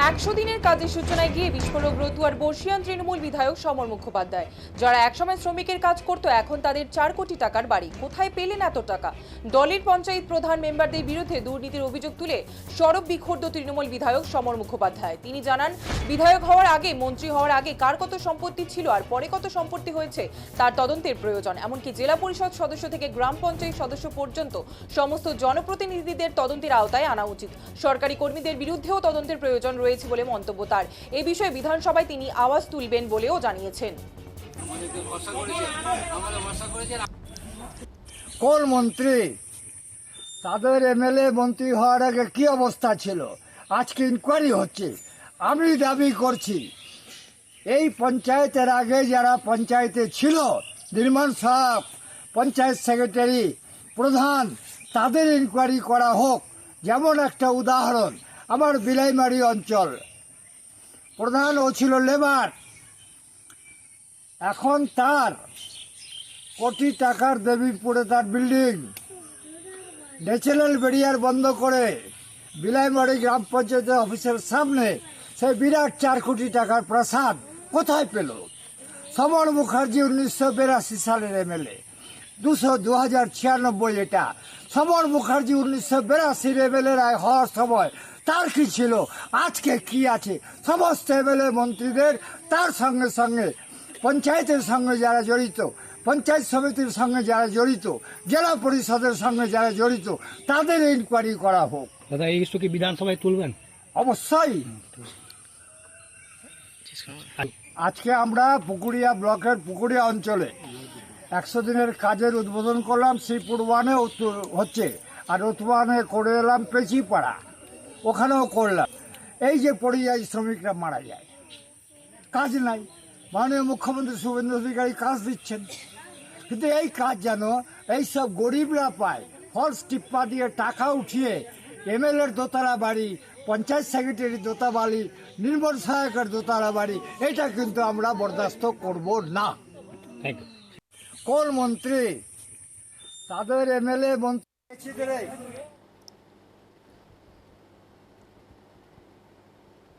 100 দিনের কাজের সূচনায় গিয়ে বিস্ফোরক রতুয়ার বর্ষিয়ান তৃণমূল বিধায়ক সমর মুখোপাধ্যায়। যারা একসময় শ্রমিকের কাজ করত এখন তাদের 4 কোটি টাকার বাড়ি। কোথায় পেলেন এত টাকা? দলের পঞ্চায়েত প্রধান মেম্বারদের বিরুদ্ধে দুর্নীতির অভিযোগ তুলে সরব বিক্ষুব্ধ তৃণমূল বিধায়ক সমর মুখোপাধ্যায়। তিনি জানান, বিধায়ক হওয়ার আগে, মন্ত্রী হওয়ার আগে কার কত সম্পত্তি ছিল আর পরে কত সম্পত্তি হয়েছে তার তদন্তের প্রয়োজন। এমনকি জেলা পরিষদ সদস্য থেকে গ্রাম পঞ্চায়েত সদস্য পর্যন্ত সমস্ত জনপ্রতিনিধিদের তদন্তের আওতায় আনা উচিত। সরকারি কর্মীদের বিরুদ্ধেও তদন্তের প্রয়োজন রয়েছে বলে মন্তব্য তার। এই বিষয়ে বিধানসভায় তিনি আওয়াজ তুলবেন বলেও জানিয়েছেন। কোন মন্ত্রী, তাদের এমএলএ মন্ত্রী হওয়ার আগে কি অবস্থা ছিল আজকে ইনকোয়ারি হচ্ছে। আমি দাবি করছি এই পঞ্চায়েতের আগে যারা পঞ্চায়েতে ছিল, নির্মাণ সাহেব, পঞ্চায়েত সেক্রেটারি, প্রধান, তাদের ইনকোয়ারি করা হোক। যেমন একটা উদাহরণ, আমার বিলাইমারি অঞ্চল প্রধান ও ছিল লেবার, এখন তার কোটি টাকার দেবীপুরে তার বিল্ডিং ন্যাচারাল ব্যারিয়ার বন্ধ করে বিলাইমারি গ্রাম পঞ্চায়েত অফিসের সামনে সেই বিরাট 4 কোটি টাকার প্রাসাদ কোথায় পেল? সমর মুখার্জি 1982 সালের এমএলএ, 2096 এটা। সমর মুখার্জি 1982 এমএলএ হওয়ার সময় তার কি ছিল, আজকে কি আছে? সমস্ত এমএলএ মন্ত্রীদের তার সঙ্গে সঙ্গে পঞ্চায়েতের সঙ্গে যারা জড়িত, পঞ্চায়েত সমিতির সঙ্গে যারা জড়িত, জেলা পরিষদের সঙ্গে যারা জড়িত, তাদের ইনকোয়ারি করা হোক। দাদা, এই ইস্যু কি বিধানসভায় তুলবেন? অবশ্যই। আজকে আমরা পুকুরিয়া ব্লকের পুকুরিয়া অঞ্চলে 100 দিনের কাজের উদ্বোধন করলাম। শ্রীপুর ওয়ানে হচ্ছে, আর ওয়ানে করে এলাম পেঁচিপাড়া, ওখানেও করলাম। এই যে পরিযায়ী শ্রমিকরা মারা যায়, কাজ নাই, মাননীয় মুখ্যমন্ত্রী শুভেন্দু অধিকারী কাজ দিচ্ছেন, কিন্তু এই কাজ যেন এইসব গরিবরা পায়। ফলস টিপ্পা দিয়ে টাকা উঠিয়ে এমএলএর দোতলা বাড়ি, পঞ্চায়েত সেক্রেটারির দোতলা বাড়ি, নির্মাণ সহায়কের দোতলা বাড়ি, এটা কিন্তু আমরা বরদাস্ত করব না। কোন মন্ত্রী, তাদের এমএলএ মন্ত্রী